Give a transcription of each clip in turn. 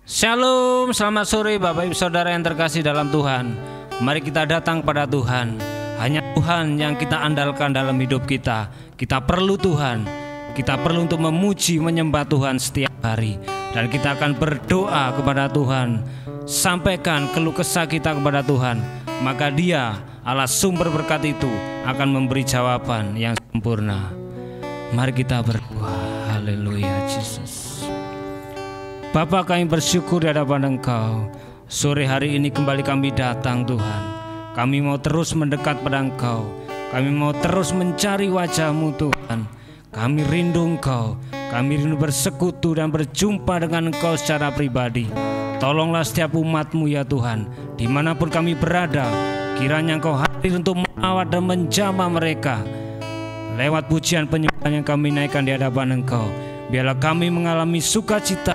Shalom, selamat sore Bapak Ibu Saudara yang terkasih dalam Tuhan. Mari kita datang pada Tuhan. Hanya Tuhan yang kita andalkan dalam hidup kita. Kita perlu Tuhan. Kita perlu untuk memuji, menyembah Tuhan setiap hari. Dan kita akan berdoa kepada Tuhan. Sampaikan keluh kesah kita kepada Tuhan. Maka Dia, Allah sumber berkat itu, akan memberi jawaban yang sempurna. Mari kita berdoa. Haleluya Yesus. Bapa, kami bersyukur di hadapan Engkau. Sore hari ini kembali kami datang Tuhan. Kami mau terus mendekat pada Engkau. Kami mau terus mencari wajah-Mu Tuhan. Kami rindu Engkau. Kami rindu bersekutu dan berjumpa dengan Engkau secara pribadi. Tolonglah setiap umat-Mu ya Tuhan. Dimanapun kami berada, kiranya Engkau hadir untuk merawat dan menjamah mereka. Lewat pujian penyembahan yang kami naikkan di hadapan Engkau, biarlah kami mengalami sukacita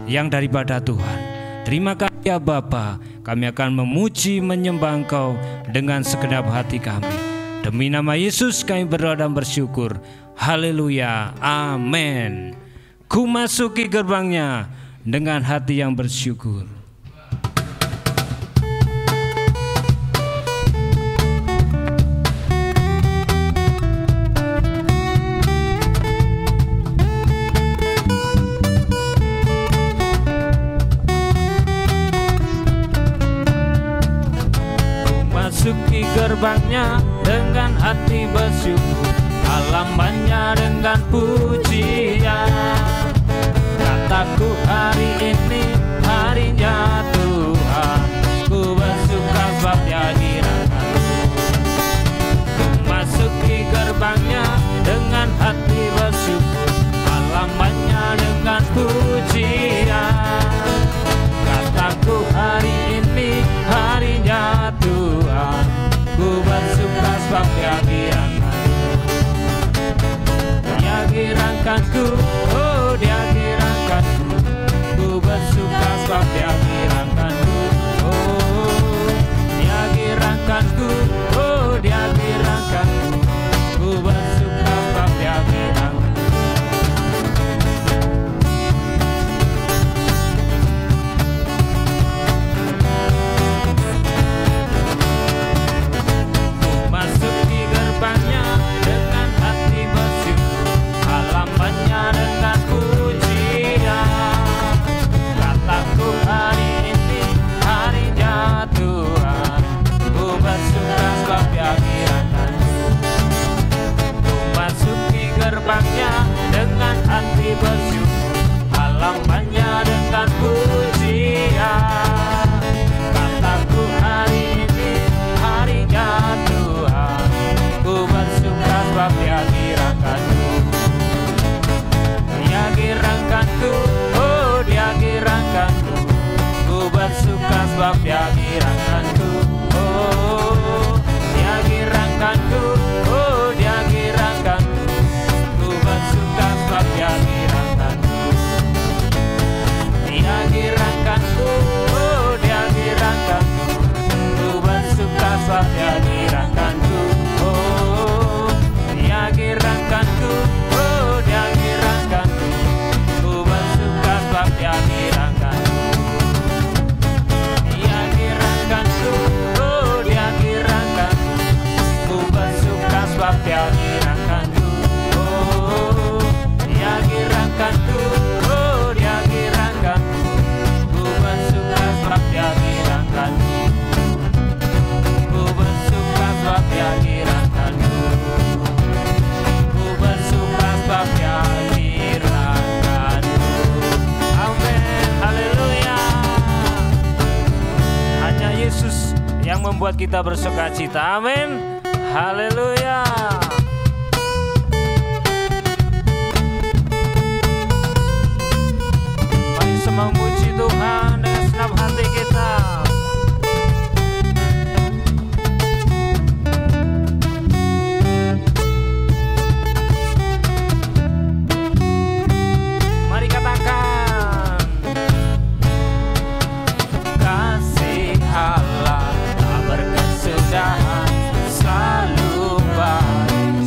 yang daripada Tuhan. Terima kasih ya Bapa. Kami akan memuji, menyembah Engkau dengan segenap hati kami. Demi nama Yesus kami berdoa dan bersyukur. Haleluya, amin. Ku masuki gerbangnya dengan hati yang bersyukur. Masuki gerbangnya dengan hati bersyukur, halamannya dengan pujian. Kataku hari ini harinya Tuhan, ku bersuka sebab Dia dirahmati. Ku masuki gerbangnya dengan hati bersyukur, halamannya dengan pujian. Kataku hari ini harinya Tuhan, ku bersuka sebab Dia girangkanku. Dia girangkanku, oh Dia girangkanku. Ku bersuka sebab Dia girangkanku. Oh Dia girangkanku, oh Dia girangkanku. Ku bersuka sebab Dia girangkanku. Gerbangnya dengan hati bersyukur, halamannya dengan pujian. Kataku hari ini harinya Tuhan, ku bersuka sebab Dia girangkanku. Dia girangkanku, oh Dia girangkanku. Ku bersuka sebab Dia girangkanku. Oh Dia girangkanku, oh Dia girangkanku. Sebab Dia girangkanku. Dia girangkanku, oh Dia girangkanku. Ku bersuka sebab Dia girangkanku. Oh Dia girangkanku, oh Dia girangkanku. Ku bersuka sebab Dia girangkanku. Dia girangkanku, oh Dia girangkanku. Ku bersuka sebab Dia girangkanku. Dia girangkanku, oh Dia girangkanku. Ku bersuka sebab Dia girangkanku. Ku bersuka sebab Dia girangkanku. Ku bersuka sebab Dia girangkanku. Amin, haleluya. Hanya Yesus yang membuat kita bersukacita. Amin, haleluya. Memuji Tuhan dengan senang hati kita. Mari katakan, kasih Allah tak berkesudahan, selalu baik.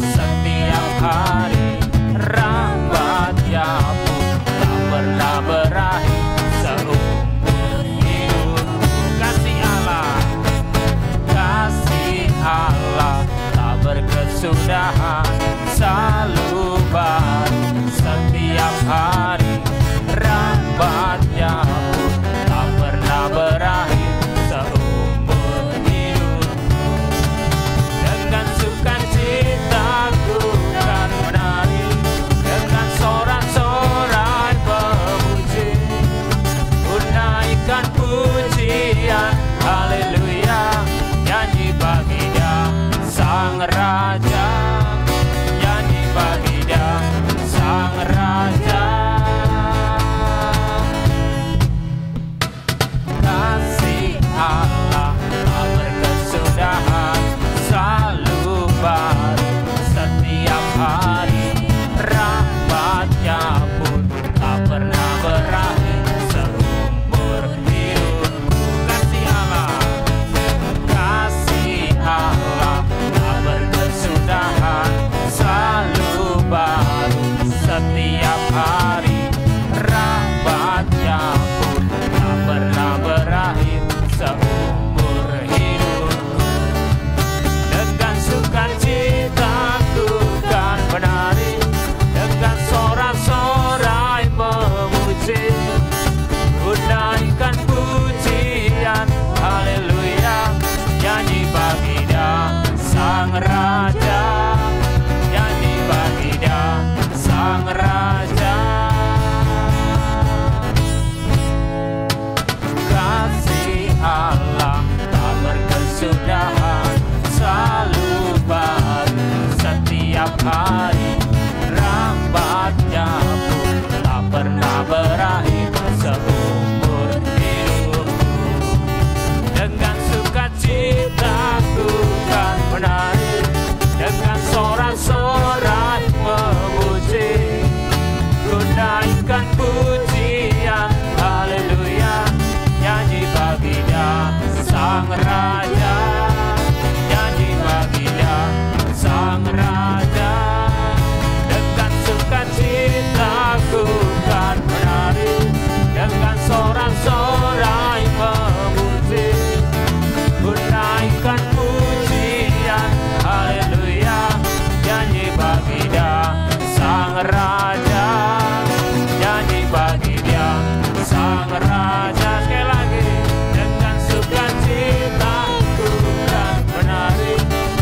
Raja. Sekali lagi, dengan sukacita ku kan menari,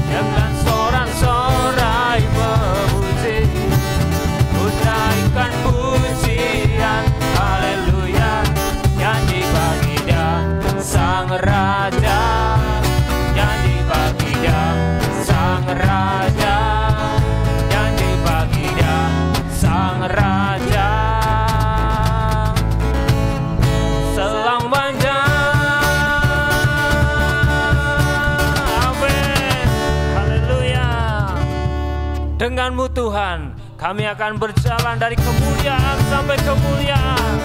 dengan sorak-sorai memuji, ku naikkan pujian haleluya, nyanyi bagi Dia Sang Raja, nyanyi bagi Dia Sang Raja, nyanyi bagi Dia Sang Raja. Selamanya, amin, haleluya. Denganmu Tuhan, kami akan berjalan dari kemuliaan sampai kemuliaan.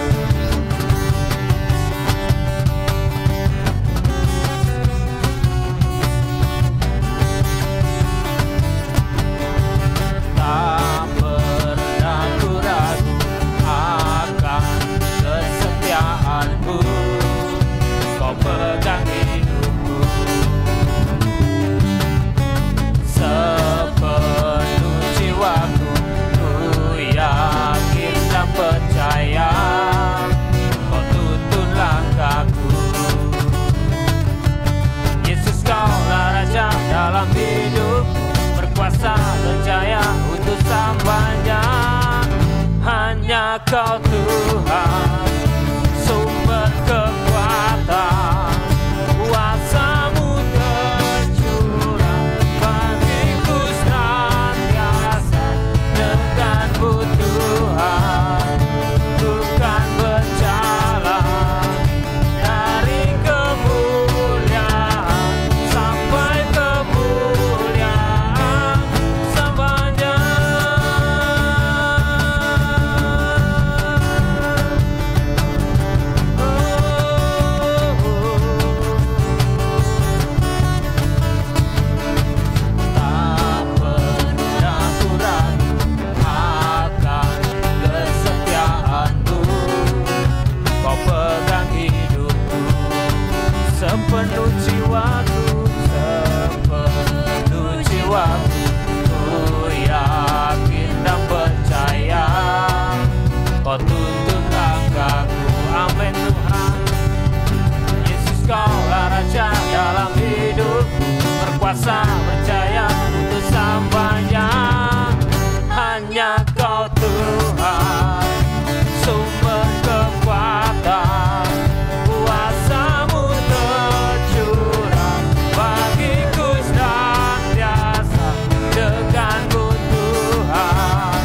Tak pernah ku ragu akan kesetiaanmu, Kau pegang hidupku sepenuh jiwaku. Ku yakin dan percaya Kau tuntun langkahku. Yesus, Kaulah Raja dalam hidupku, berkuasa berjaya untuk selamanya. Hanya Kau Tuhan, sumber kekuatan, kuasa-Mu tercurah bagiku senantiasa. Denganmu Tuhan, ku kan berjalan dari kemuliaan sampai kemuliaan selamanya. Tak pernah ku ragu akan kesetiaanmu, Kau pegang hidupku sepenuh jiwaku, sepenuh jiwaku. Ku yakin dan percaya Kau tuntun langkahku. Amin Tuhan. Yesus, Kaulah Raja dalam hidupku, berkuasa berjaya untuk selamanya. Hanya Kau Tuhan, sumber kekuatan, kuasa-Mu tercurah bagiku senantiasa. Denganmu Tuhan,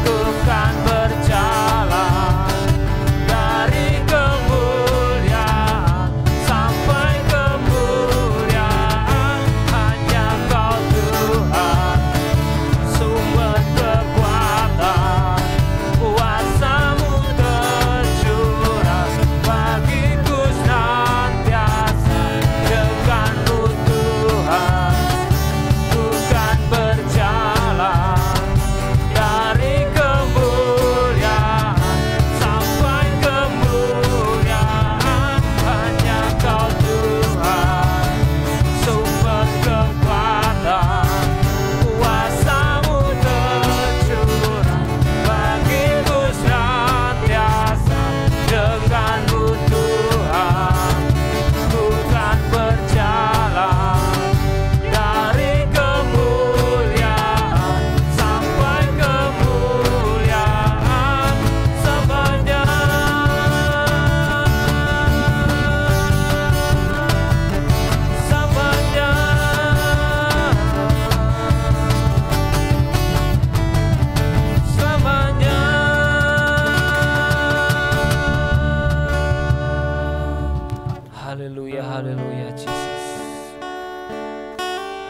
ku kan berjalan dari kemuliaan sampai kemuliaan. Hanya Kau Tuhan, sumber kekuatan, kuasa-Mu tercurah bagiku senantiasa. Denganmu Tuhan, ku kan berjalan dari kemuliaan sampai kemuliaan. Hanya Kau Tuhan, sumber kekuatan, kuasa-Mu tercurah bagiku senantiasa. Denganmu Tuhan, ku kan berjalan dari kemuliaan sampai kemuliaan selamanya. Selamanya. Selamanya. Haleluya, haleluya Jesus.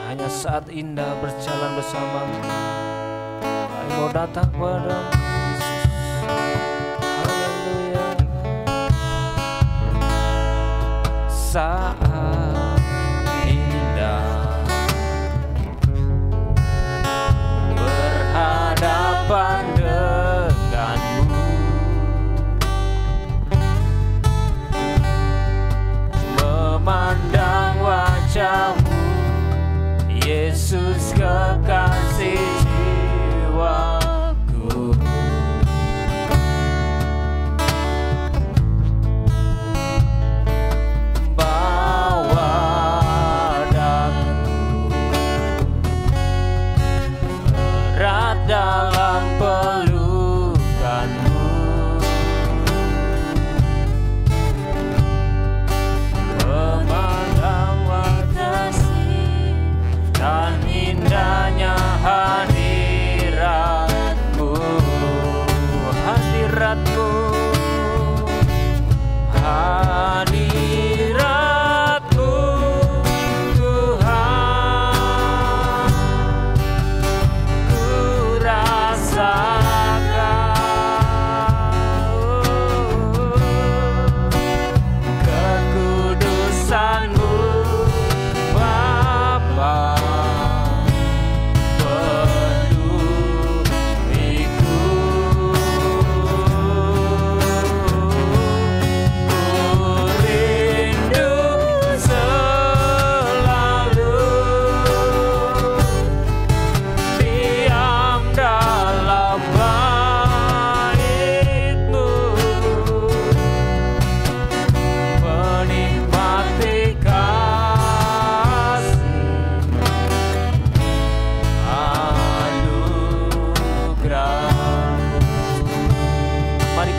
Hanya saat indah berjalan bersamamu, kami mau datang padamu Yesus. Haleluya. Saat indah berhadapan denganmu, memandang wajah-Mu Yesus, kekasih jiwaku.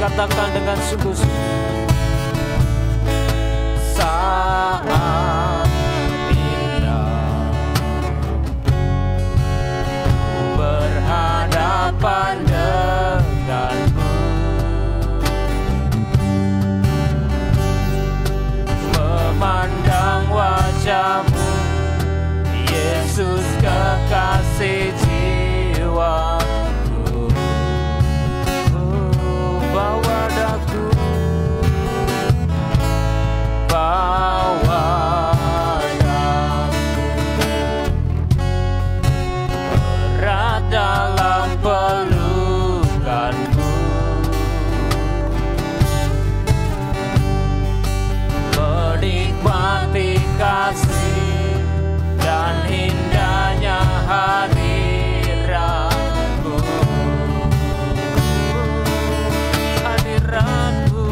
katakan dengan sungguh-sungguh. Saat indah berhadapan denganmu, memandang wajahmu, Yesus kekasih jiwaku. Bawa daku, bawa daku, berat dalam pelukanmu, menikmati kasih dan indahnya hadiratmu. Hadiratmu,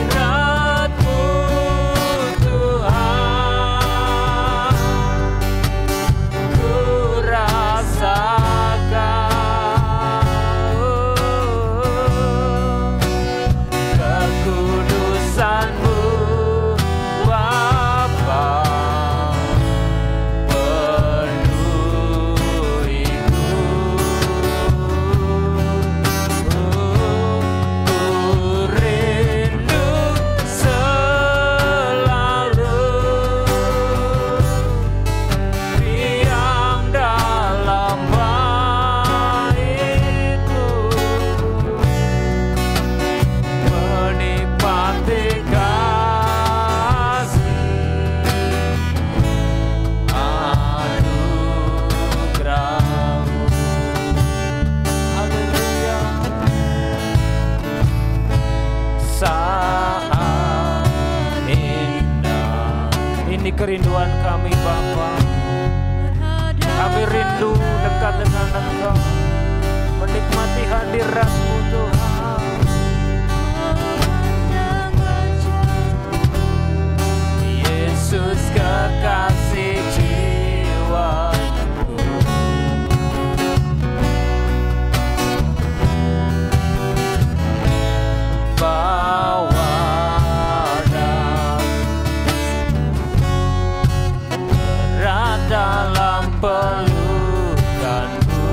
hadiratmu Tuhan, ku rasakan kekudusanmu Bapa, penuhiku. Ku rindu selalu diam dalam bait-Mu, menikmati kasih anugerah-Mu. Haleluya. Saat indah, ini kerinduan kami Bapa. Kami rindu dekat dengan Engkau, menikmati hadirat-Mu Tuhan. Yesus kekasih jiwaku, bawa daku, berat dalam pelukanmu,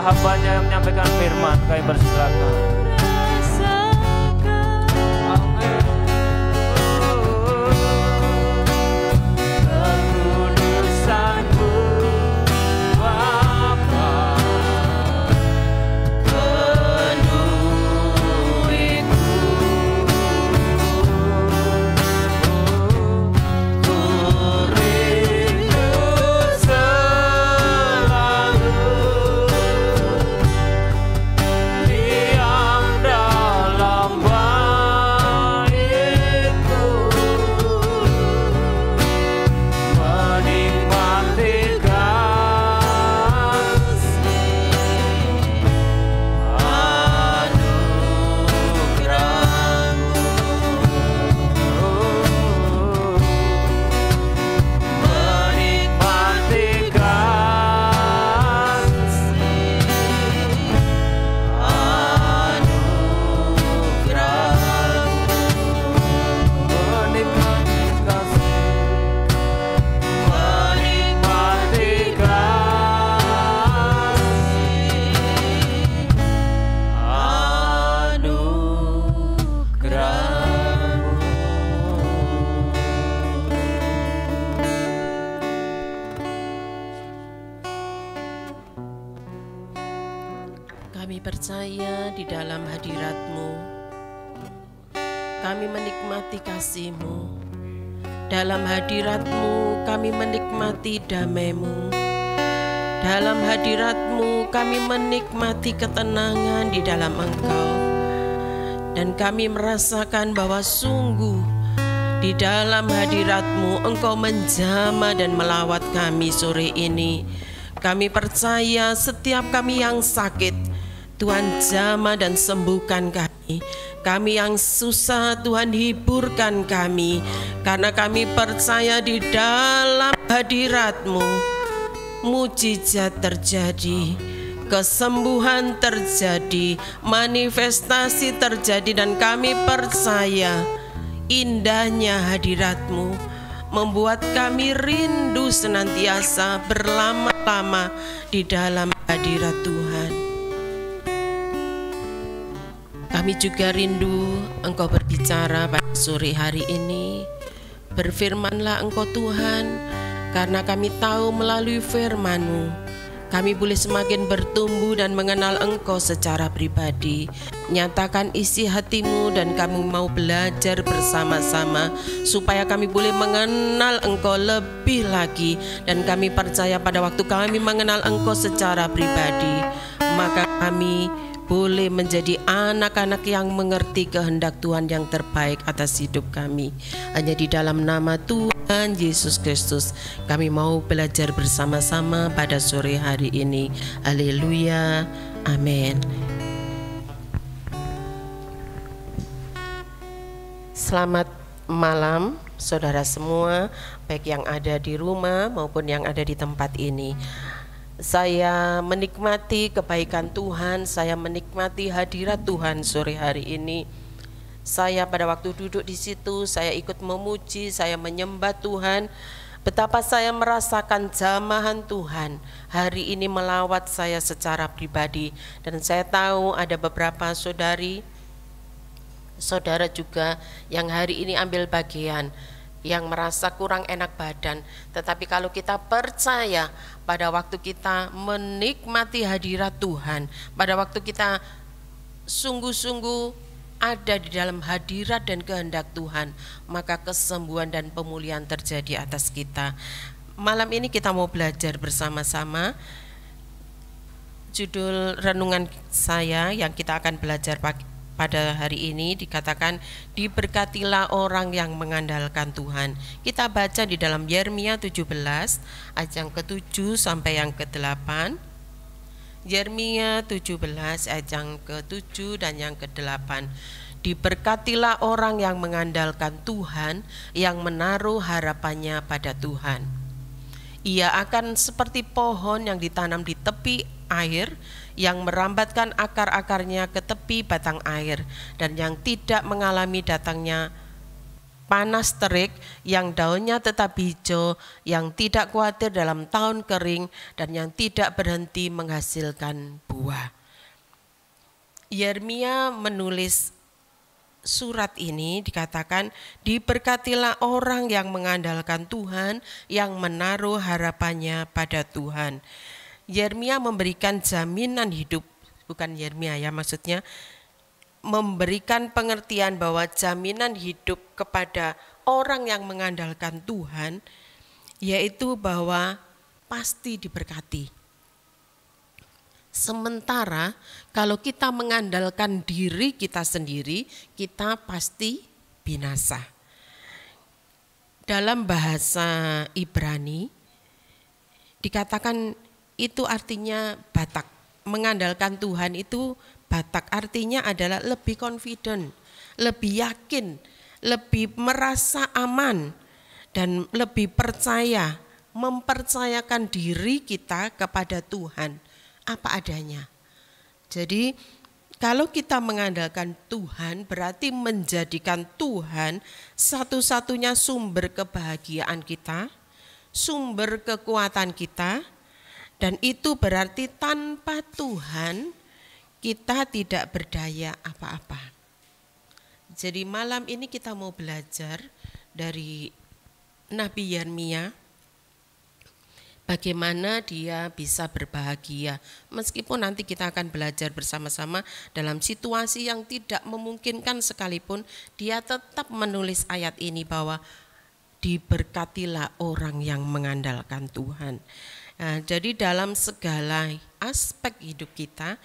Hambanya yang menyampaikan firman, kami bersilakan. Kami percaya di dalam hadirat-Mu. Kami menikmati kasih-Mu. Dalam hadirat-Mu kami menikmati damai-Mu. Dalam hadirat-Mu kami menikmati ketenangan di dalam Engkau. Dan kami merasakan bahwa sungguh di dalam hadirat-Mu Engkau menjamah dan melawat kami sore ini. Kami percaya setiap kami yang sakit, Tuhan jamah dan sembuhkan kami. Kami yang susah, Tuhan hiburkan kami. Karena kami percaya di dalam hadirat-Mu mujizat terjadi, kesembuhan terjadi, manifestasi terjadi. Dan kami percaya indahnya hadirat-Mu membuat kami rindu senantiasa berlama-lama di dalam hadirat Tuhan. Kami juga rindu Engkau berbicara pada sore hari ini. Berfirmanlah Engkau Tuhan, karena kami tahu melalui firman-Mu kami boleh semakin bertumbuh dan mengenal Engkau secara pribadi. Nyatakan isi hati-Mu dan kami mau belajar bersama-sama supaya kami boleh mengenal Engkau lebih lagi. Dan kami percaya pada waktu kami mengenal Engkau secara pribadi, maka kami boleh menjadi anak-anak yang mengerti kehendak Tuhan yang terbaik atas hidup kami. Hanya di dalam nama Tuhan Yesus Kristus kami mau belajar bersama-sama pada sore hari ini. Haleluya, amin. Selamat malam saudara semua, baik yang ada di rumah maupun yang ada di tempat ini. Saya menikmati kebaikan Tuhan, saya menikmati hadirat Tuhan sore hari ini. Saya pada waktu duduk di situ, saya ikut memuji, saya menyembah Tuhan. Betapa saya merasakan jamahan Tuhan hari ini melawat saya secara pribadi. Dan saya tahu ada beberapa saudara juga yang hari ini ambil bagian, yang merasa kurang enak badan. Tetapi kalau kita percaya pada waktu kita menikmati hadirat Tuhan, pada waktu kita sungguh-sungguh ada di dalam hadirat dan kehendak Tuhan, maka kesembuhan dan pemulihan terjadi atas kita. Malam ini kita mau belajar bersama-sama. Judul renungan saya yang kita akan belajar pada hari ini dikatakan, diberkatilah orang yang mengandalkan Tuhan. Kita baca di dalam Yeremia 17 ayat yang ke-7 sampai yang ke-8. Yeremia 17 ayat yang ke-7 dan yang ke-8. Diberkatilah orang yang mengandalkan Tuhan, yang menaruh harapannya pada Tuhan. Ia akan seperti pohon yang ditanam di tepi air, yang merambatkan akar-akarnya ke tepi batang air, dan yang tidak mengalami datangnya panas terik, yang daunnya tetap hijau, yang tidak khawatir dalam tahun kering, dan yang tidak berhenti menghasilkan buah. Yeremia menulis surat ini, dikatakan, diberkatilah orang yang mengandalkan Tuhan, yang menaruh harapannya pada Tuhan. Yeremia memberikan jaminan hidup, bukan Yeremia ya, maksudnya memberikan pengertian bahwa jaminan hidup kepada orang yang mengandalkan Tuhan, yaitu bahwa pasti diberkati. Sementara kalau kita mengandalkan diri kita sendiri, kita pasti binasa. Dalam bahasa Ibrani dikatakan itu artinya batak. Mengandalkan Tuhan itu batak, artinya adalah lebih confident, lebih yakin, lebih merasa aman, dan lebih percaya, mempercayakan diri kita kepada Tuhan apa adanya. Jadi kalau kita mengandalkan Tuhan berarti menjadikan Tuhan satu-satunya sumber kebahagiaan kita, sumber kekuatan kita. Dan itu berarti tanpa Tuhan kita tidak berdaya apa-apa. Jadi malam ini kita mau belajar dari Nabi Yeremia, bagaimana dia bisa berbahagia. Meskipun nanti kita akan belajar bersama-sama dalam situasi yang tidak memungkinkan sekalipun, dia tetap menulis ayat ini bahwa diberkatilah orang yang mengandalkan Tuhan. Nah, jadi dalam segala aspek hidup kita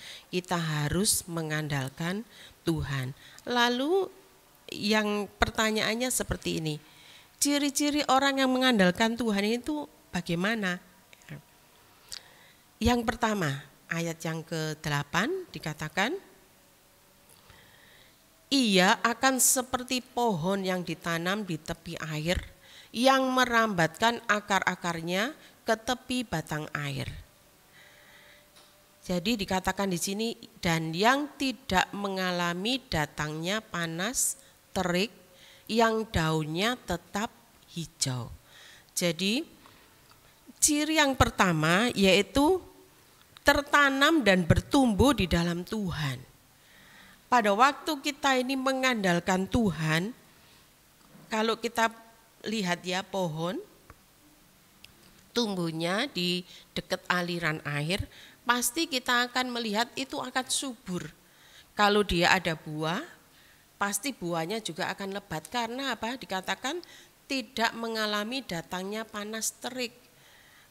harus mengandalkan Tuhan. Lalu yang pertanyaannya seperti ini, ciri-ciri orang yang mengandalkan Tuhan itu bagaimana? Yang pertama, ayat yang ke-8 dikatakan, ia akan seperti pohon yang ditanam di tepi air, yang merambatkan akar-akarnya ke tepi batang air. Jadi dikatakan di sini, dan yang tidak mengalami datangnya panas terik, yang daunnya tetap hijau. Jadi ciri yang pertama yaitu tertanam dan bertumbuh di dalam Tuhan. Pada waktu kita ini mengandalkan Tuhan, kalau kita lihat ya pohon, tumbuhnya di dekat aliran air, pasti kita akan melihat itu akan subur. Kalau dia ada buah, pasti buahnya juga akan lebat. Karena apa? Dikatakan tidak mengalami datangnya panas terik.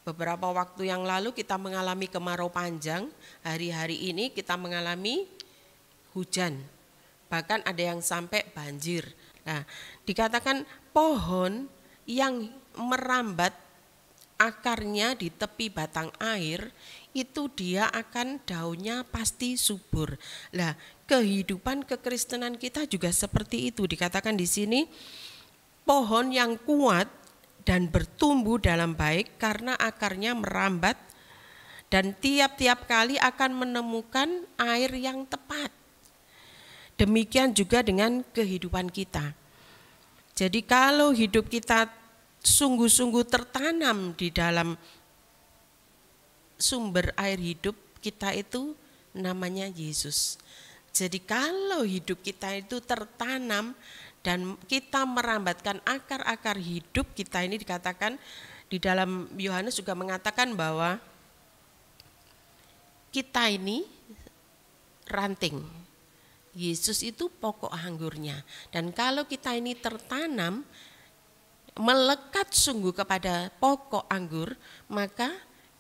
Beberapa waktu yang lalu kita mengalami kemarau panjang, hari-hari ini kita mengalami hujan. Bahkan ada yang sampai banjir. Nah, dikatakan pohon yang merambat akarnya di tepi batang air, itu dia akan daunnya pasti subur. Nah, kehidupan kekristenan kita juga seperti itu. Dikatakan di sini pohon yang kuat dan bertumbuh dalam baik karena akarnya merambat dan tiap-tiap kali akan menemukan air yang tepat. Demikian juga dengan kehidupan kita. Jadi kalau hidup kita sungguh-sungguh tertanam di dalam sumber air hidup kita, itu namanya Yesus. Jadi kalau hidup kita itu tertanam dan kita merambatkan akar-akar hidup kita ini, dikatakan di dalam Yohanes juga mengatakan bahwa kita ini ranting, Yesus itu pokok anggurnya. Dan kalau kita ini tertanam, melekat sungguh kepada pokok anggur, maka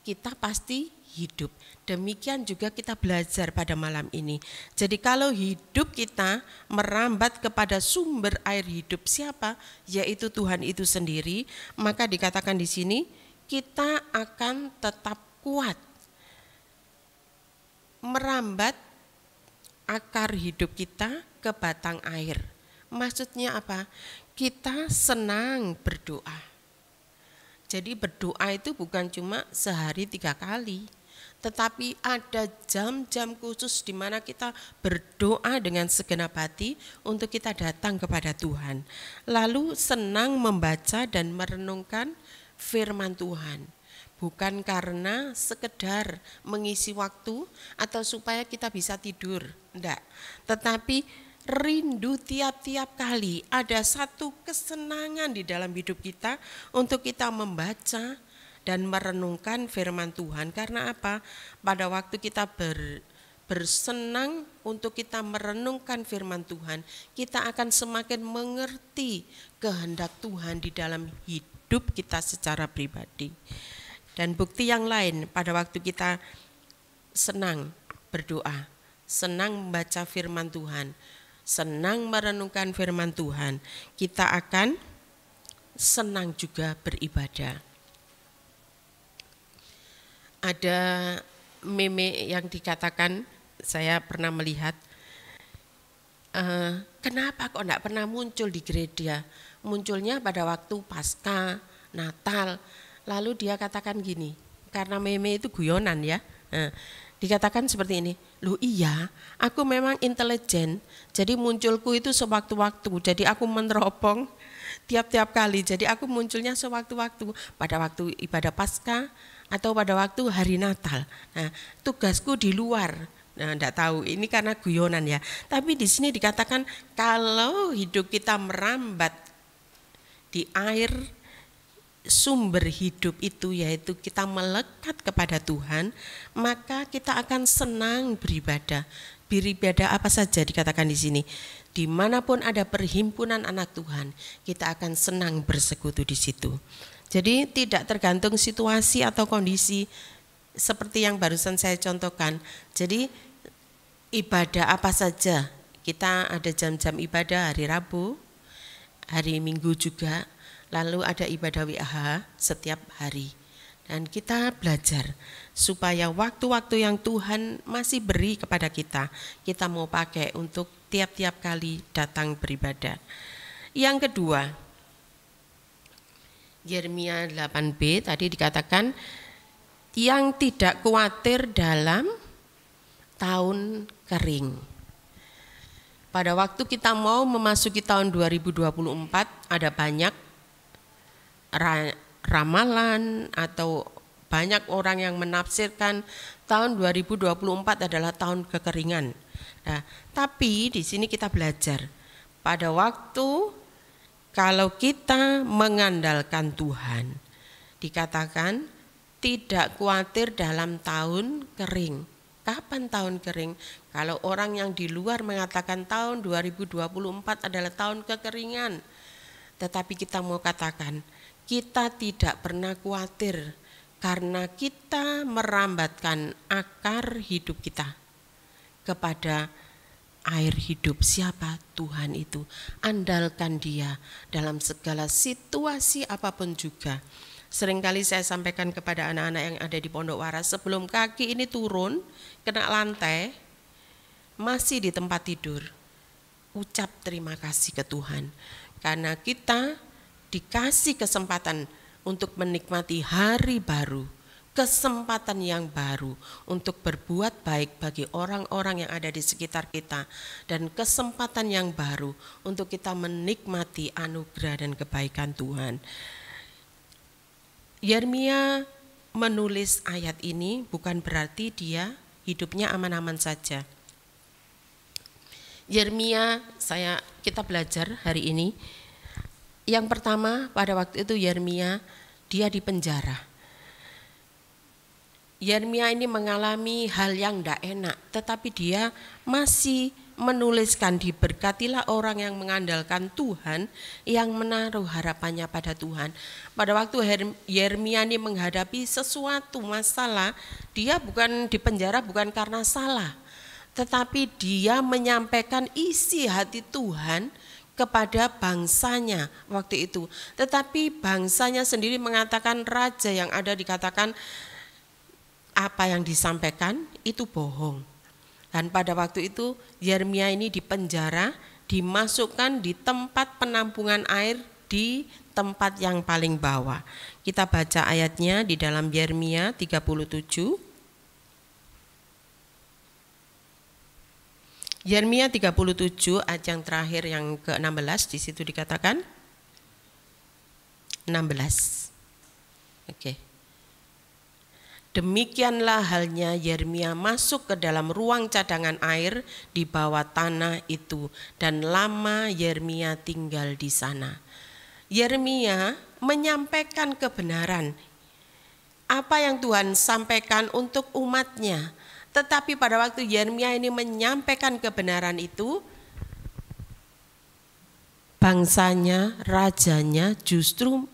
kita pasti hidup. Demikian juga kita belajar pada malam ini. Jadi kalau hidup kita merambat kepada sumber air hidup siapa? Yaitu Tuhan itu sendiri, maka dikatakan di sini kita akan tetap kuat. Merambat akar hidup kita ke batang air. Maksudnya apa? Kita senang berdoa. Jadi berdoa itu bukan cuma sehari 3 kali, tetapi ada jam-jam khusus di mana kita berdoa dengan segenap hati untuk kita datang kepada Tuhan. Lalu senang membaca dan merenungkan firman Tuhan. Bukan karena sekedar mengisi waktu atau supaya kita bisa tidur, enggak. Tetapi rindu tiap-tiap kali ada satu kesenangan di dalam hidup kita untuk kita membaca dan merenungkan firman Tuhan. Karena apa? Pada waktu kita bersenang untuk kita merenungkan firman Tuhan, kita akan semakin mengerti kehendak Tuhan di dalam hidup kita secara pribadi. Dan bukti yang lain, pada waktu kita senang berdoa, senang membaca firman Tuhan, senang merenungkan firman Tuhan, kita akan senang juga beribadah. Ada meme yang dikatakan, saya pernah melihat, kenapa kok enggak pernah muncul di gereja? Munculnya pada waktu Paskah, Natal. Lalu dia katakan gini, karena meme itu guyonan ya. Dikatakan seperti ini, loh iya, aku memang intelijen, jadi munculku itu sewaktu-waktu, jadi aku meneropong tiap-tiap kali, jadi aku munculnya sewaktu-waktu, pada waktu ibadah Paskah atau pada waktu hari Natal. Nah, tugasku di luar. Nah, enggak tahu, ini karena guyonan ya. Tapi di sini dikatakan kalau hidup kita merambat di air sumber hidup itu, yaitu kita melekat kepada Tuhan, maka kita akan senang beribadah. Beribadah apa saja dikatakan di sini. Dimanapun ada perhimpunan anak Tuhan, kita akan senang bersekutu di situ. Jadi tidak tergantung situasi atau kondisi seperti yang barusan saya contohkan. Jadi ibadah apa saja, kita ada jam-jam ibadah hari Rabu, hari Minggu juga, lalu ada ibadah WAH setiap hari. Dan kita belajar supaya waktu-waktu yang Tuhan masih beri kepada kita mau pakai untuk tiap-tiap kali datang beribadah. Yang kedua, Yeremia 8b tadi dikatakan yang tidak khawatir dalam tahun kering. Pada waktu kita mau memasuki tahun 2024 ada banyak ramalan atau banyak orang yang menafsirkan tahun 2024 adalah tahun kekeringan. Nah, tapi di sini kita belajar pada waktu kalau kita mengandalkan Tuhan, dikatakan tidak khawatir dalam tahun kering. Kapan tahun kering? Kalau orang yang di luar mengatakan tahun 2024 adalah tahun kekeringan. Tetapi kita mau katakan, kita tidak pernah khawatir karena kita merambatkan akar hidup kita kepada air hidup. Siapa? Tuhan itu. Andalkan Dia dalam segala situasi apapun juga. Seringkali saya sampaikan kepada anak-anak yang ada di Pondok Waras, sebelum kaki ini turun kena lantai, masih di tempat tidur, ucap terima kasih ke Tuhan. Karena kita dikasih kesempatan untuk menikmati hari baru, kesempatan yang baru untuk berbuat baik bagi orang-orang yang ada di sekitar kita, dan kesempatan yang baru untuk kita menikmati anugerah dan kebaikan Tuhan. Yeremia menulis ayat ini bukan berarti dia hidupnya aman-aman saja. Yeremia, kita belajar hari ini. Yang pertama, pada waktu itu Yeremia dia di penjara. Yeremia ini mengalami hal yang tidak enak, tetapi dia masih menuliskan, diberkatilah orang yang mengandalkan Tuhan, yang menaruh harapannya pada Tuhan. Pada waktu Yeremia ini menghadapi sesuatu masalah, dia bukan di penjara bukan karena salah, tetapi dia menyampaikan isi hati Tuhan kepada bangsanya waktu itu. Tetapi bangsanya sendiri mengatakan, raja yang ada dikatakan apa yang disampaikan itu bohong. Dan pada waktu itu Yeremia ini dipenjara, dimasukkan di tempat penampungan air di tempat yang paling bawah. Kita baca ayatnya di dalam Yeremia 37. Yeremia 37 ayat yang terakhir yang ke-16, di situ dikatakan 16. Oke. Demikianlah halnya Yeremia masuk ke dalam ruang cadangan air di bawah tanah itu, dan lama Yeremia tinggal di sana. Yeremia menyampaikan kebenaran apa yang Tuhan sampaikan untuk umatnya. Tetapi pada waktu Yeremia ini menyampaikan kebenaran itu, bangsanya, rajanya justru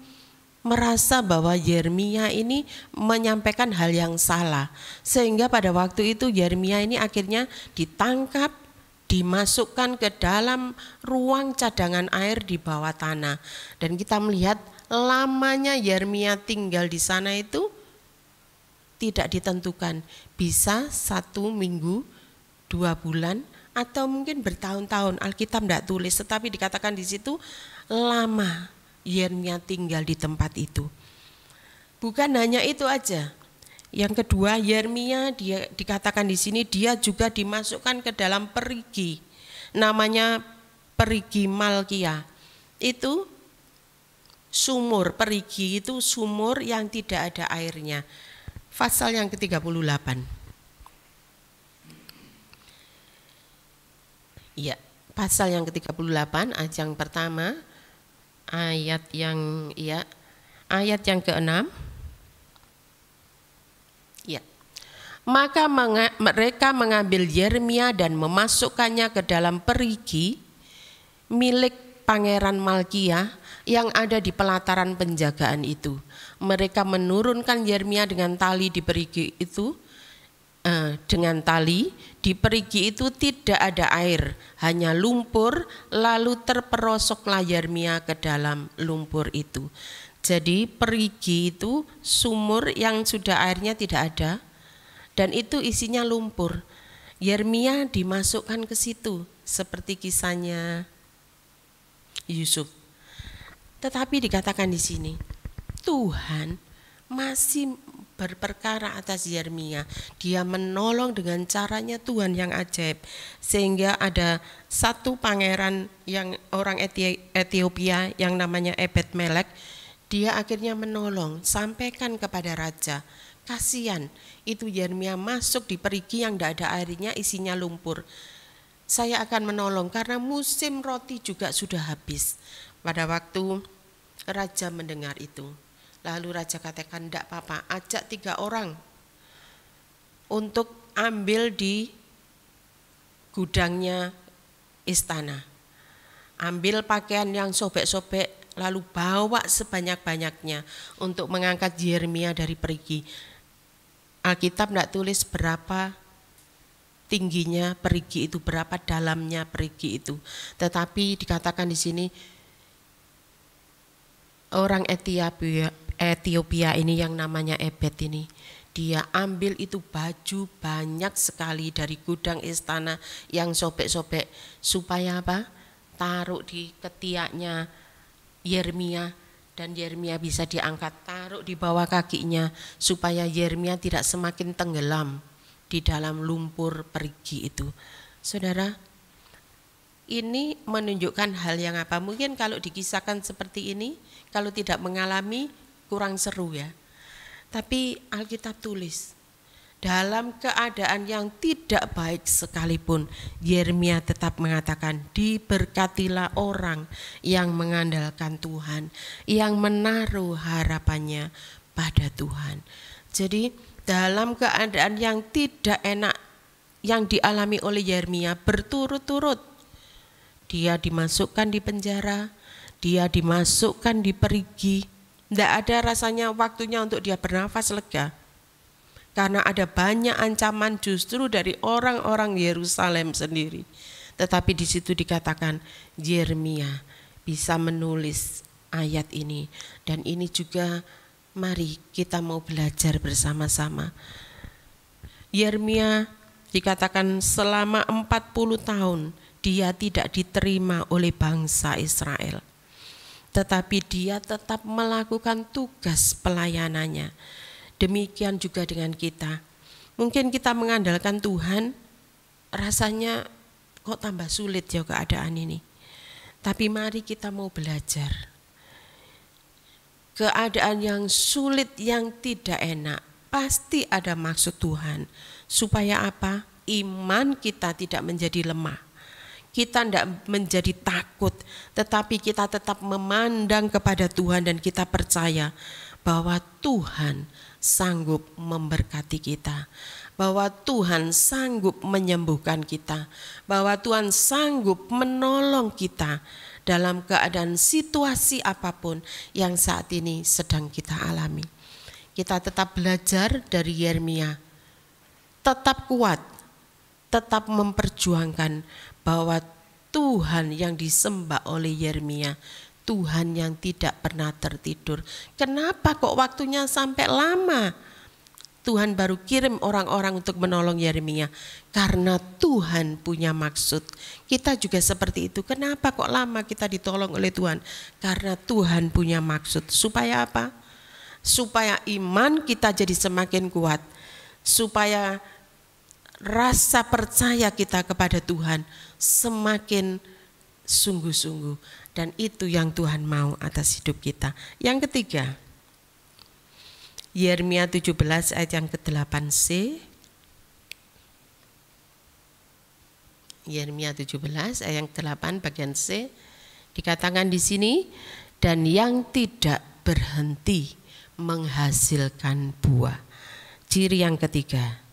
merasa bahwa Yeremia ini menyampaikan hal yang salah. Sehingga pada waktu itu Yeremia ini akhirnya ditangkap, dimasukkan ke dalam ruang cadangan air di bawah tanah. Dan kita melihat lamanya Yeremia tinggal di sana itu tidak ditentukan. Bisa 1 minggu, 2 bulan, atau mungkin bertahun-tahun. Alkitab tidak tulis, tetapi dikatakan di situ lama Yeremia tinggal di tempat itu. Bukan hanya itu aja. Yang kedua, Yeremia dia dikatakan di sini dia juga dimasukkan ke dalam perigi. Namanya perigi Malkia. Itu sumur, perigi itu sumur yang tidak ada airnya. Pasal yang ke-38. Ya, pasal yang ke-38 ayat yang pertama. Ayat yang ke-6. Ya. Maka mereka mengambil Yeremia dan memasukkannya ke dalam perigi milik Pangeran Malkia yang ada di pelataran penjagaan itu. Mereka menurunkan Yeremia dengan tali di perigi itu. Dengan tali di perigi itu tidak ada air, hanya lumpur, lalu terperosoklah Yeremia ke dalam lumpur itu. Jadi perigi itu sumur yang sudah airnya tidak ada dan itu isinya lumpur. Yeremia dimasukkan ke situ seperti kisahnya Yusuf. Tetapi dikatakan di sini Tuhan masih berperkara atas Yeremia. Dia menolong dengan caranya Tuhan yang ajaib. Sehingga ada satu pangeran yang orang Ethiopia yang namanya Ebed-Melek, dia akhirnya menolong, sampaikan kepada raja. Kasihan, itu Yeremia masuk di perigi yang tidak ada airnya, isinya lumpur. Saya akan menolong karena musim roti juga sudah habis. Pada waktu raja mendengar itu, lalu raja katakan, tidak apa-apa, ajak 3 orang untuk ambil di gudangnya istana. Ambil pakaian yang sobek-sobek, lalu bawa sebanyak-banyaknya untuk mengangkat Yeremia dari perigi. Alkitab tidak tulis berapa tingginya perigi itu, berapa dalamnya perigi itu. Tetapi dikatakan di sini orang Ethiopia ini yang namanya Ebed ini, dia ambil itu baju banyak sekali dari gudang istana yang sobek-sobek supaya apa? Taruh di ketiaknya Yeremia dan Yeremia bisa diangkat, taruh di bawah kakinya supaya Yeremia tidak semakin tenggelam di dalam lumpur perigi itu. Saudara, ini menunjukkan hal yang apa? Mungkin kalau dikisahkan seperti ini, kalau tidak mengalami kurang seru ya. Tapi Alkitab tulis, dalam keadaan yang tidak baik sekalipun, Yeremia tetap mengatakan, diberkatilah orang yang mengandalkan Tuhan, yang menaruh harapannya pada Tuhan. Jadi dalam keadaan yang tidak enak yang dialami oleh Yeremia berturut-turut, dia dimasukkan di penjara, dia dimasukkan di perigi. Tidak ada rasanya waktunya untuk dia bernafas lega. Karena ada banyak ancaman justru dari orang-orang Yerusalem sendiri. Tetapi di situ dikatakan Yeremia bisa menulis ayat ini. Dan ini juga mari kita mau belajar bersama-sama. Yeremia dikatakan selama 40 tahun dia tidak diterima oleh bangsa Israel. Tetapi dia tetap melakukan tugas pelayanannya. Demikian juga dengan kita. Mungkin kita mengandalkan Tuhan, rasanya kok tambah sulit ya keadaan ini. Tapi mari kita mau belajar. Keadaan yang sulit, yang tidak enak, pasti ada maksud Tuhan. Supaya apa? Iman kita tidak menjadi lemah. Kita tidak menjadi takut, tetapi kita tetap memandang kepada Tuhan dan kita percaya bahwa Tuhan sanggup memberkati kita, bahwa Tuhan sanggup menyembuhkan kita, bahwa Tuhan sanggup menolong kita dalam keadaan situasi apapun yang saat ini sedang kita alami. Kita tetap belajar dari Yeremia, tetap kuat, tetap memperjuangkan bahwa Tuhan yang disembah oleh Yeremia, Tuhan yang tidak pernah tertidur. Kenapa kok waktunya sampai lama? Tuhan baru kirim orang-orang untuk menolong Yeremia. Karena Tuhan punya maksud. Kita juga seperti itu. Kenapa kok lama kita ditolong oleh Tuhan? Karena Tuhan punya maksud. Supaya apa? Supaya iman kita jadi semakin kuat. Supaya rasa percaya kita kepada Tuhan semakin sungguh-sungguh. Dan itu yang Tuhan mau atas hidup kita. Yang ketiga, Yeremia 17 ayat yang ke-8c. Yeremia 17 ayat yang ke-8 bagian C. Dikatakan di sini, dan yang tidak berhenti menghasilkan buah. Ciri yang ketiga,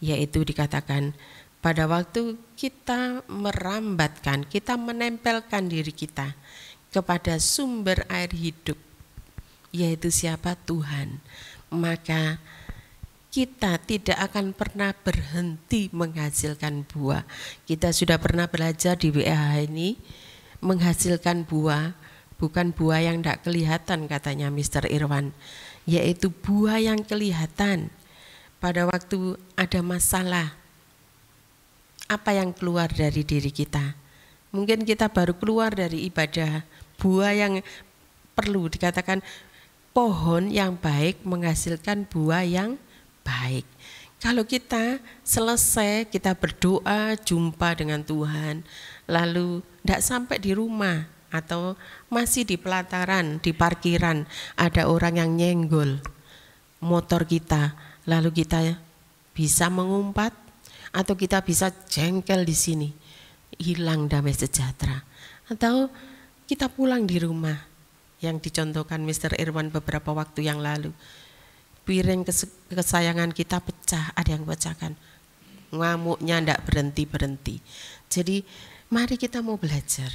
yaitu dikatakan pada waktu kita merambatkan, kita menempelkan diri kita kepada sumber air hidup, yaitu siapa? Tuhan. Maka kita tidak akan pernah berhenti menghasilkan buah. Kita sudah pernah belajar di WAH ini, menghasilkan buah, bukan buah yang tidak kelihatan katanya Mr. Irwan, yaitu buah yang kelihatan. Pada waktu ada masalah, apa yang keluar dari diri kita? Mungkin kita baru keluar dari ibadah, buah yang perlu dikatakan pohon yang baik menghasilkan buah yang baik. Kalau kita selesai, kita berdoa, jumpa dengan Tuhan, lalu tidak sampai di rumah atau masih di pelataran, di parkiran, ada orang yang nyenggol motor kita, lalu kita bisa mengumpat atau kita bisa jengkel di sini, hilang damai sejahtera. Atau kita pulang di rumah, yang dicontohkan Mr. Irwan beberapa waktu yang lalu. Piring kesayangan kita pecah, ada yang pecahkan. Ngamuknya tidak berhenti-berhenti. Jadi mari kita mau belajar.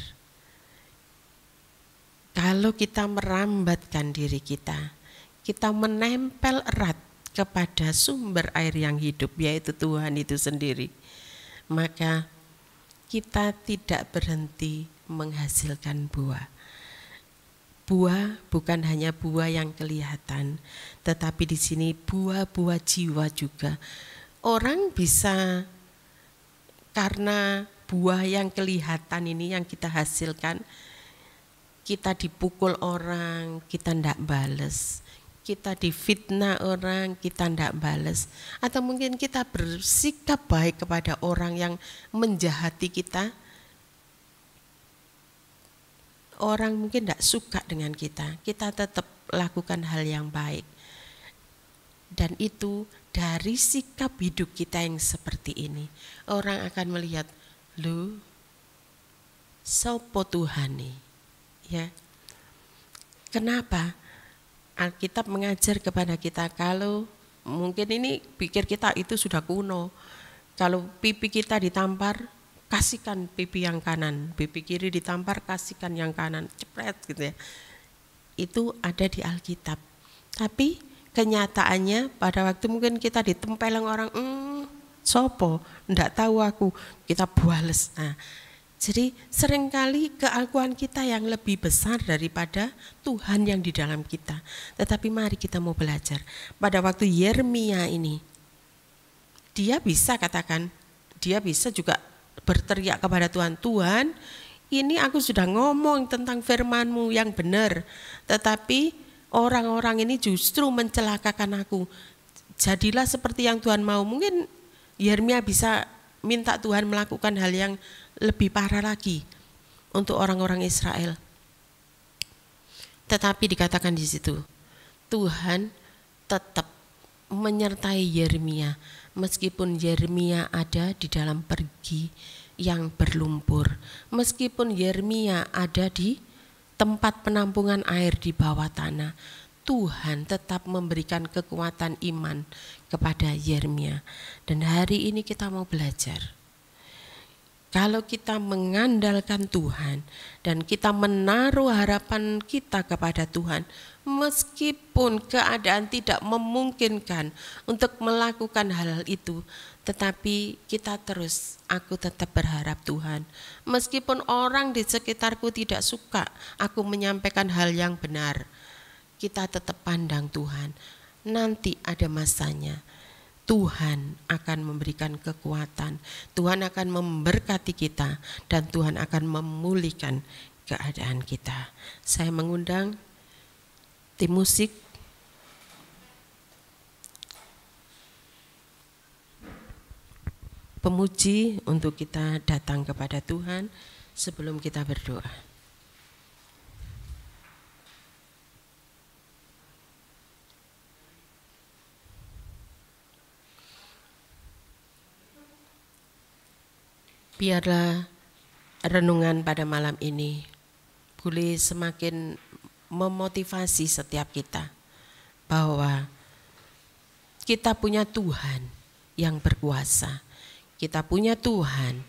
Kalau kita merambatkan diri kita menempel erat kepada sumber air yang hidup, yaitu Tuhan itu sendiri, maka kita tidak berhenti menghasilkan buah. Buah bukan hanya buah yang kelihatan, tetapi di sini buah-buah jiwa juga. Orang bisa karena buah yang kelihatan ini yang kita hasilkan, kita dipukul orang, kita tidak bales. Kita difitnah orang, kita tidak balas. Atau mungkin kita bersikap baik kepada orang yang menjahati kita. Orang mungkin tidak suka dengan kita tetap lakukan hal yang baik. Dan itu dari sikap hidup kita yang seperti ini. Orang akan melihat, lu, sopo Tuhan nih. Ya. Kenapa? Alkitab mengajar kepada kita, kalau mungkin ini pikir kita itu sudah kuno, kalau pipi kita ditampar, kasihkan pipi yang kanan, pipi kiri ditampar, kasihkan yang kanan, cepret gitu ya. Itu ada di Alkitab. Tapi kenyataannya pada waktu mungkin kita ditempeleng orang, sopo, ndak tahu aku, kita bales. Nah, jadi seringkali keakuan kita yang lebih besar daripada Tuhan yang di dalam kita. Tetapi mari kita mau belajar. Pada waktu Yeremia ini, dia bisa katakan, dia bisa juga berteriak kepada Tuhan, Tuhan, ini aku sudah ngomong tentang firman-Mu yang benar, tetapi orang-orang ini justru mencelakakan aku. Jadilah seperti yang Tuhan mau. Mungkin Yeremia bisa minta Tuhan melakukan hal yang lebih parah lagi untuk orang-orang Israel. Tetapi dikatakan di situ, Tuhan tetap menyertai Yeremia, meskipun Yeremia ada di dalam pergi yang berlumpur, meskipun Yeremia ada di tempat penampungan air di bawah tanah, Tuhan tetap memberikan kekuatan iman kepada Yeremia. Dan hari ini kita mau belajar. Kalau kita mengandalkan Tuhan dan kita menaruh harapan kita kepada Tuhan, meskipun keadaan tidak memungkinkan untuk melakukan hal itu, tetapi kita terus, aku tetap berharap Tuhan. Meskipun orang di sekitarku tidak suka aku menyampaikan hal yang benar, kita tetap pandang Tuhan. Nanti ada masanya. Tuhan akan memberikan kekuatan, Tuhan akan memberkati kita, dan Tuhan akan memulihkan keadaan kita. Saya mengundang tim musik pemuji untuk kita datang kepada Tuhan sebelum kita berdoa. Biarlah renungan pada malam ini boleh semakin memotivasi setiap kita bahwa kita punya Tuhan yang berkuasa. Kita punya Tuhan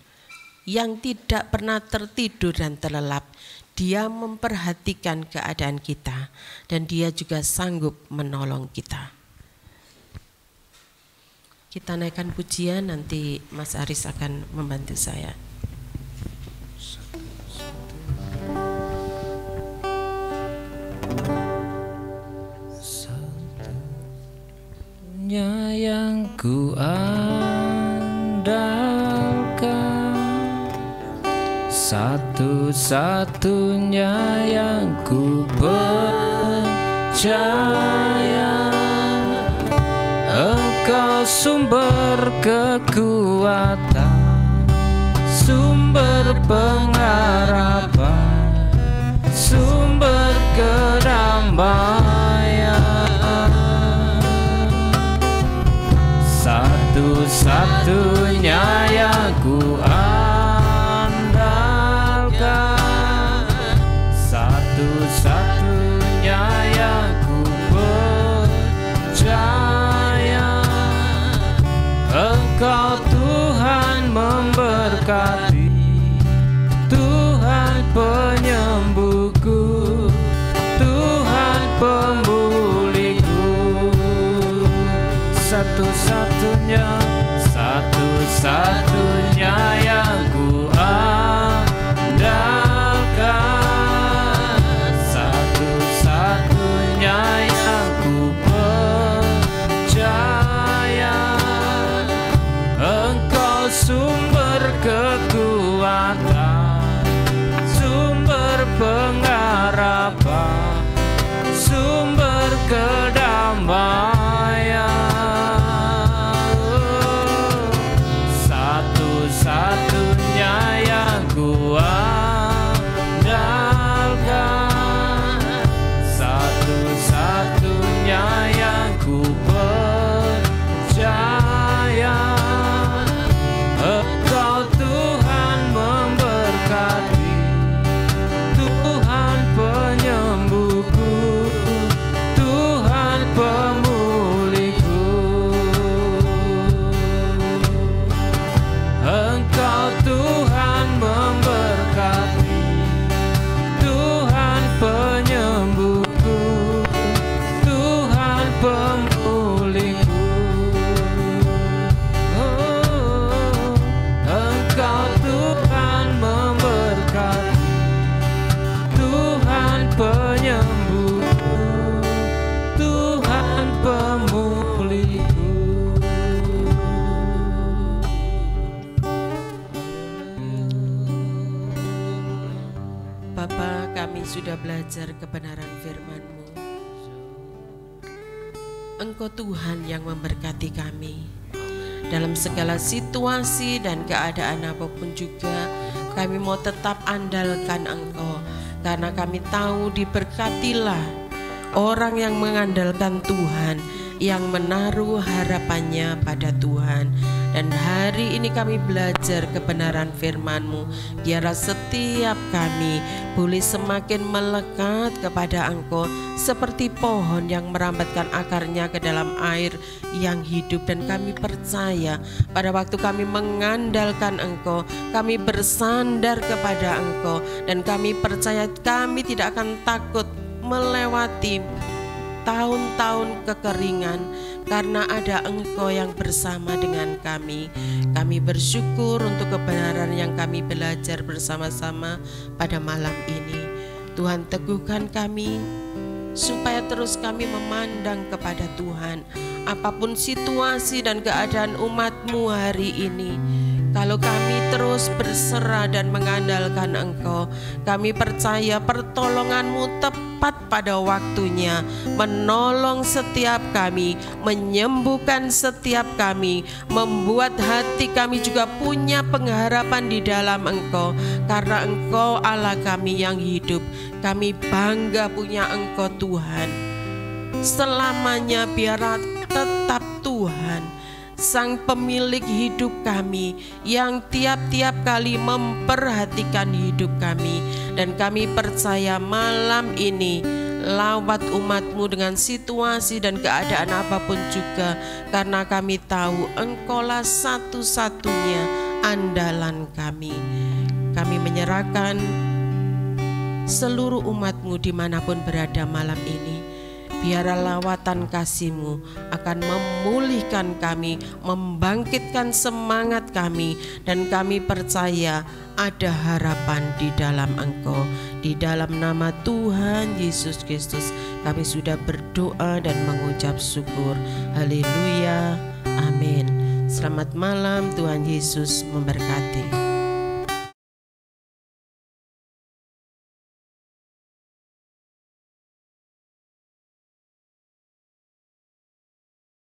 yang tidak pernah tertidur dan terlelap. Dia memperhatikan keadaan kita dan Dia juga sanggup menolong kita. Kita naikkan pujian, nanti Mas Aris akan membantu saya. Satunya yang ku andalkan, satu-satunya yang ku percaya, Engkau sumber kekuatan, sumber pengharapan, sumber kedamaian. Satu-satunya yang ku andalkan, satu-satunya yang ku percaya, Engkau Tuhan memberkati, Tuhan penyembuhku, Tuhan pemulihku. Satu-satunya, satu-satunya yang ku andalkan, satu-satunya yang ku percaya, Engkau sumber kekuatan, sumber pengharapan, sumber kedamaian. Satu-satunya yang ku andalkan, satu-satunya yang ku percaya, Engkau Tuhan memberkati, Tuhan penyembuhku, Tuhan pemulihku. Engkau Tuhan memberkati, Tuhan penyembuhku, Tuhan pemulihku. Oh, Engkau Tuhan memberkati, Tuhan penyembuhku, Tuhan pemulihku. Bapa, kami sudah belajar kebenaran firman-Mu. Engkau Tuhan yang memberkati kami dalam segala situasi dan keadaan apapun juga. Kami mau tetap andalkan Engkau, karena kami tahu diberkatilah orang yang mengandalkan Tuhan, yang menaruh harapannya pada Tuhan. Dan hari ini kami belajar kebenaran firman-Mu. Biarlah setiap kami boleh semakin melekat kepada Engkau, seperti pohon yang merambatkan akarnya ke dalam air yang hidup. Dan kami percaya pada waktu kami mengandalkan Engkau, kami bersandar kepada Engkau, dan kami percaya kami tidak akan takut melewati tahun-tahun kekeringan, karena ada Engkau yang bersama dengan kami. Kami bersyukur untuk kebenaran yang kami belajar bersama-sama pada malam ini. Tuhan, teguhkan kami supaya terus kami memandang kepada Tuhan. Apapun situasi dan keadaan umat-Mu hari ini, kalau kami terus berserah dan mengandalkan Engkau, kami percaya pertolongan-Mu tepat pada waktunya, menolong setiap kami, menyembuhkan setiap kami, membuat hati kami juga punya pengharapan di dalam Engkau, karena Engkau Allah kami yang hidup. Kami bangga punya Engkau Tuhan. Selamanya biarlah tetap Tuhan, Sang pemilik hidup kami, yang tiap-tiap kali memperhatikan hidup kami. Dan kami percaya malam ini lawat umat-Mu dengan situasi dan keadaan apapun juga, karena kami tahu Engkaulah satu-satunya andalan kami. Kami menyerahkan seluruh umat-Mu dimanapun berada malam ini. Biarlah lawatan kasih-Mu akan memulihkan kami, membangkitkan semangat kami, dan kami percaya ada harapan di dalam Engkau. Di dalam nama Tuhan Yesus Kristus kami sudah berdoa dan mengucap syukur. Haleluya, amin. Selamat malam, Tuhan Yesus memberkati.